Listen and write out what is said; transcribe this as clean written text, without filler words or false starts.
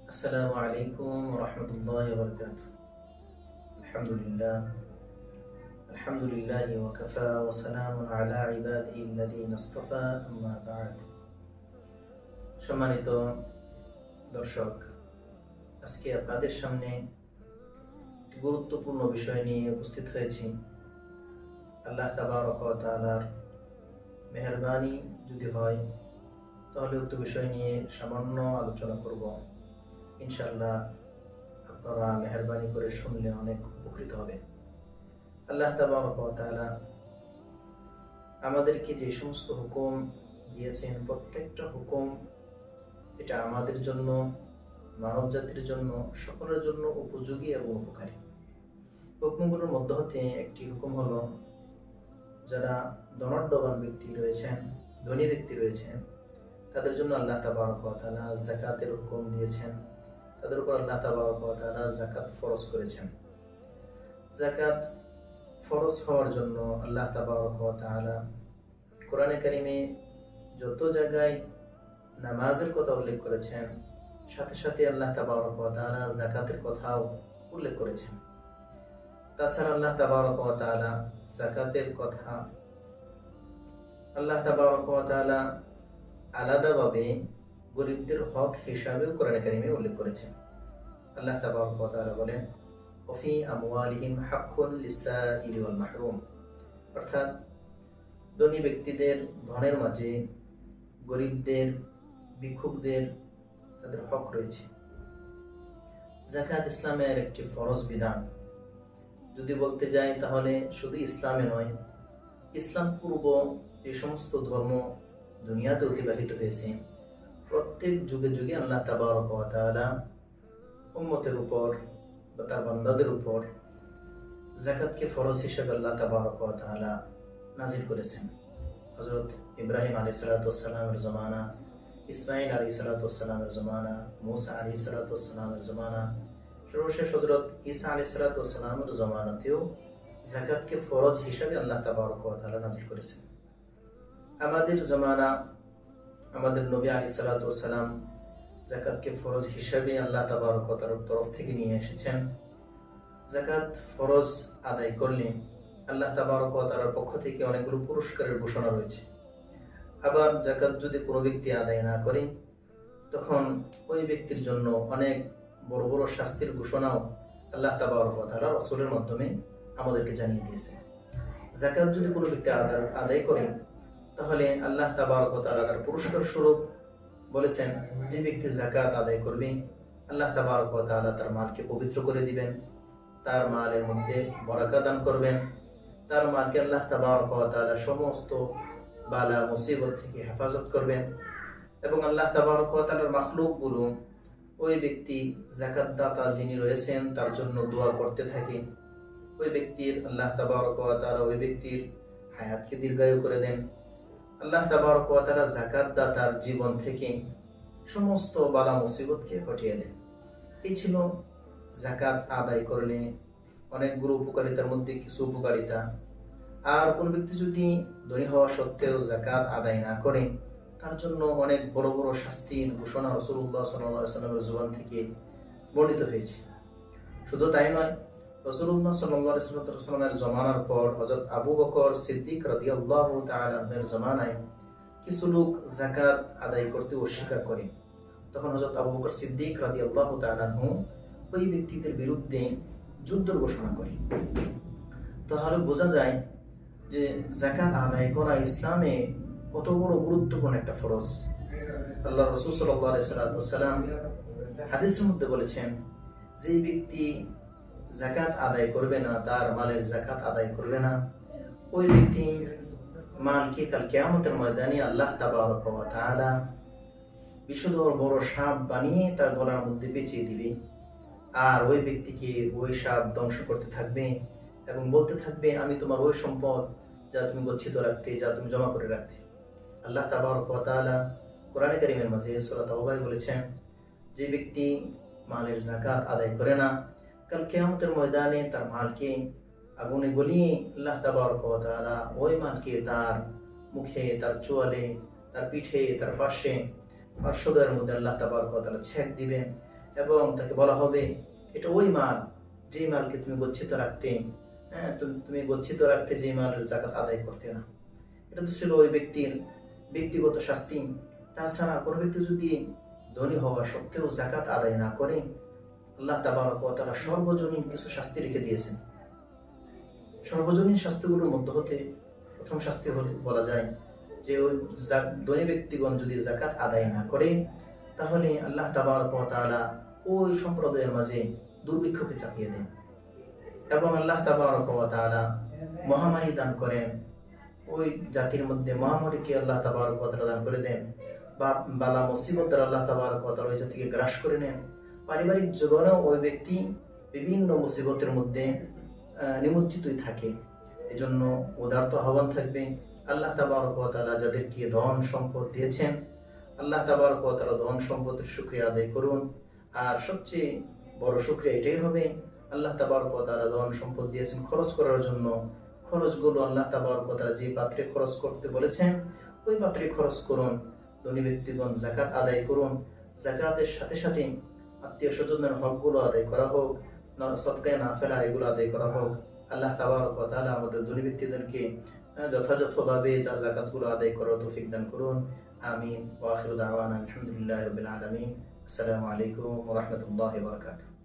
السلام عليكم ورحمة الله وبركاته. الحمد لله وكفى وسلام على عباده الذين اصطفى أما بعد. সম্মানিত দর্শক, আজকে আপনাদের সামনে গুরুত্বপূর্ণ বিষয় নিয়ে উপস্থিত হয়েছি। আল্লাহ তাবারক ওয়া তাআলার মেহেরবানি যদি হয় তাহলে উক্ত বিষয় নিয়ে সামান্য আলোচনা করব। ইনশাআল্লাহ আপনারা মেহেরবানি করে শুনলে অনেক উপকৃত হবে। আল্লাহ তাবারক ওয়া তাআলা আমাদেরকে যে সমস্ত হুকুম দিয়েছেন, প্রত্যেকটা হুকুম এটা আমাদের জন্য, মানব জাতির জন্য, সকলের জন্য উপযোগী এবং উপকারী। হুকুমগুলোর মধ্য হতে একটি হুকুম হলো, যারা ধনাঢ্যবান ব্যক্তি রয়েছেন, ধনী ব্যক্তি রয়েছেন, তাদের জন্য আল্লাহ তাবারক ওয়া তাআলা যাকাতের হুকুম দিয়েছেন। তাদের উপর আল্লাহ তাবারক ওয়া তাআলা যাকাত ফরজ করেছেন। যাকাত ফরজ হওয়ার জন্য আল্লাহ তাবারক ওয়া তাআলা কোরআনে কারিমে যত জায়গায় নামাজের কথা উল্লেখ করেছেন, সাথে সাথে আল্লাহ তাবারক ওয়া তাআলা যাকাতের কথাও উল্লেখ করেছেন। তাছাড়া আল্লাহ তাবারক ওয়া তাআলা যাকাতের কথা আল্লাহ তাবারক ওয়া তাআলা আলাদাভাবে গরিবদের হক হিসাবেও কোরআনে কারিমে উল্লেখ করেছেন। আল্লাহ তাবারক ওয়া তাআলা বলেন, ওফি আমওয়ালিহিম হাক্কুন লিসাইলি ওয়াল মাহরুম, অর্থাৎ ধনী ব্যক্তিদের ধনের মাঝে গরিবদের, ভিক্ষুকদের তাদের হক রয়েছে। যাকাত ইসলামের একটি ফরজ বিধান। যদি বলতে যাই তাহলে শুধু ইসলামে নয়, ইসলাম পূর্ব যে সমস্ত ধর্ম দুনিয়াতে অতিবাহিত হয়েছে, প্রত্যেক যুগে যুগে আল্লাহ তাবারক ওয়া তাআলা উম্মতের উপর বা তার বান্দাদের উপর যাকাতকে ফরজ হিসেবে আল্লাহ তাবারক ওয়া তাআলা নাজিল করেছেন। হযরত ইব্রাহিম আলাইহিস সালাতু ওয়াস সালামের জমানা, ইসমাঈল আলাইহিস সালাতু ওয়াস সালামের জমানা, মূসা আলাইহিস সালাতু ওয়াস সালামের জমানা, সর্বশেষ হযরত ঈসা আলাইহিস সালাতু ওয়াস সালামের জমানাতেও যাকাতকে ফরজ হিসেবে আল্লাহ তাবারক ওয়া তাআলা নাজিল করেছেন। আমাদের জমানা, আমাদের নবী আলাইহিস সালাতু ওয়াস সালাম যাকাতকে ফরজ হিসেবে আল্লাহ তাবারক ওয়া তাআলার তরফ থেকে নিয়ে এসেছেন। যাকাত ফরজ আদায় করলে আল্লাহ তাবারক ওয়া তাআলার পক্ষ থেকে অনেকগুলো পুরস্কারের ঘোষণা রয়েছে। আবার যাকাত যদি কোনো ব্যক্তি আদায় না করে, তখন ওই ব্যক্তির জন্য অনেক বড় বড় শাস্তির ঘোষণাও আল্লাহ তাবারক ওয়া তাআলা রাসূলের মাধ্যমে আমাদেরকে জানিয়ে দিয়েছে। যাকাত যদি কোনো ব্যক্তি আদায় করে, তাহলে আল্লাহ তাবারক ওয়া তাআলা তার পুরস্কার স্বরূপ বলেছেন, যে ব্যক্তি যাকাত আদায় করবে, আল্লাহ তাবারক ওয়া তাআলা তার মালকে পবিত্র করে দিবেন, তার মালের মধ্যে বরাকা দান করবেন, তার মালকে আল্লাহ তাবারক ওয়া তাআলা সমস্ত বালা মুসিবত থেকে হেফাজত করবেন। এবং আল্লাহ তাবারক ওয়া তাআলার মাখলুকগুলো ওই ব্যক্তি যাকাত দাতা যিনি রয়েছেন তার জন্য দোয়া করতে থাকে। ওই ব্যক্তির আল্লাহ তাবারক ওয়া তাআলা ওই ব্যক্তির হায়াতকে দীর্ঘায়ু করে দেন। আল্লাহ তাবারক ওয়া তাআলা যাকাত দাতার জীবন থেকে সমস্ত বালা মুসিবতকে হটিয়ে দেন। এই ছিল যাকাত আদায় করলে অনেকগুলো উপকারিতার মধ্যে কিছু উপকারিতা। আর কোন ব্যক্তি যদি ধনী হওয়া সত্ত্বেও যাকাত আদায় না করে, তার জন্য অনেক বড় বড় শাস্তির ঘোষণা রাসূলুল্লাহ সাল্লাল্লাহু আলাইহি ওয়াসাল্লামের জবান থেকে বর্ণিত হয়েছে। শুধু তাই নয়, রাসূলুল্লাহ সাল্লাল্লাহু আলাইহি ওয়াসাল্লামের জমানার পর হযরত আবু বকর সিদ্দিক রাদিয়াল্লাহু তাআলা আনহুর জমানায় কিছু লোক যাকাত আদায় করতে অস্বীকার করে। তখন হযরত আবু বকর সিদ্দিক রাদিয়াল্লাহু তাআলা আনহু ওই ব্যক্তিদের বিরুদ্ধে যুদ্ধের ঘোষণা করে। তাহলে বোঝা যায় যে যাকাত আদায় করা ইসলামে কত বড় গুরুত্বপূর্ণ একটা ফরজ। আল্লাহ রাসূল সাল্লাল্লাহু আলাইহি ওয়াসাল্লাম হাদিসের মধ্যে বলেছেন, যে ব্যক্তি যাকাত আদায় করবে না, তার মালের যাকাত আদায় করবে না, ওই ব্যক্তি মালকে কাল কিয়ামতের ময়দানে আল্লাহ তাবারক ওয়া তাআলা বিষধর বড় সাপ বানিয়ে তার গলার মধ্যে পেঁচিয়ে দিবে। আর ওই ব্যক্তিকে ওই সাপ ধ্বংস করতে থাকবে এবং বলতে থাকবে, আমি তোমার ওই সম্পদ যা তুমি গচ্ছিত রাখতে, যা তুমি জমা করে রাখতে। আল্লাহ তাবারক ওয়া তাআলা কোরআনে কারীমের মাঝে সূরা তাওবায় বলেছেন, যে ব্যক্তি মালের যাকাত আদায় করে না, কাল কিয়ামতের ময়দানে তার মালকে আগুনে গলিয়ে আল্লাহ তাবারক ওয়া তাআলা ওই মালকে তার মুখে, তার চোয়ালে, তার পিঠে, তার পার্শ্বদের মধ্যে আল্লাহ তাবারক ওয়া তাআলা ছেক দিবেন এবং তাকে বলা হবে এটা ওই মাল, যে মালকে তুমি গচ্ছিত রাখতে, তুমি গচ্ছিত রাখতে যে মালের জাকাত আদায় করতে না। এটা তো ছিল ওই ব্যক্তির ব্যক্তিগত শাস্তি। তাছাড়া কোনো ব্যক্তি যদি ধনী হওয়া সত্ত্বেও জাকাত আদায় না করে, আল্লাহ তাবারক ওয়া তাআলা সর্বজনীন কিছু শাস্তি রেখে দিয়েছেন। সর্বজনীন শাস্তিগুলোর মধ্যে হতে প্রথম শাস্তি বলা যায় যে ওই ধনী ব্যক্তিগণ যদি জাকাত আদায় না করে, তাহলে আল্লাহ তাবারক ওয়া তাআলা ওই সম্প্রদায়ের মাঝে দুর্ভিক্ষকে চাপিয়ে দেন এবং আল্লাহ তাবারক ওয়া তাআলা মহামারী দান করেন। ওই জাতির মধ্যে মহামারীকে আল্লাহ তাবারক ওয়া তাআলা দান করে দেন, বা বালা মুসিবত দ্বারা আল্লাহ তাবারক ওয়া তাআলা ওই জাতিকে গ্রাস করে নেন। পারিবারিক জীবনেও ওই ব্যক্তি বিভিন্ন মুসিবতের মধ্যে নিমজ্জিতই থাকে। এজন্য উদারত আহ্বান থাকবে, আল্লাহ তাবারক ওয়া তাআলা যাদেরকে ধন সম্পদ দিয়েছেন, আল্লাহ তাবারক ওয়া তাআলা ধন সম্পদের শুকরিয়া আদায় করুন। আর সবচেয়ে বড় শুকরিয়া এটাই হবে, আল্লাহ তাবারক ওয়া তাআলা ধন সম্পদ দিয়েছেন খরচ করার জন্য, খরচগুলো আল্লাহ তাবারক ওয়া তাআলা যে পাত্রে খরচ করতে বলেছেন ওই পাত্রে খরচ করুন। ধনী ব্যক্তিগণ জাকাত আদায় করুন, জাকাতের সাথে সাথে আত্মীয় স্বজনের হকগুলো আদায় করা হোক, সদকায়ে নাফিলা এগুলো আদায় করা হোক। আল্লাহ তাবারক ওয়া তাআলা আমাদের ধনী ব্যক্তিদেরকে যথাযথভাবে জাকাতগুলো আদায় করার তৌফিক দান করুন। আমিন। ওয়া আখিরু দাওয়ানা আলহামদুলিল্লাহি রাব্বিল আলামিন। আসসালামু আলাইকুম ওয়া রাহমাতুল্লাহি ওয়া বারাকাতুহু।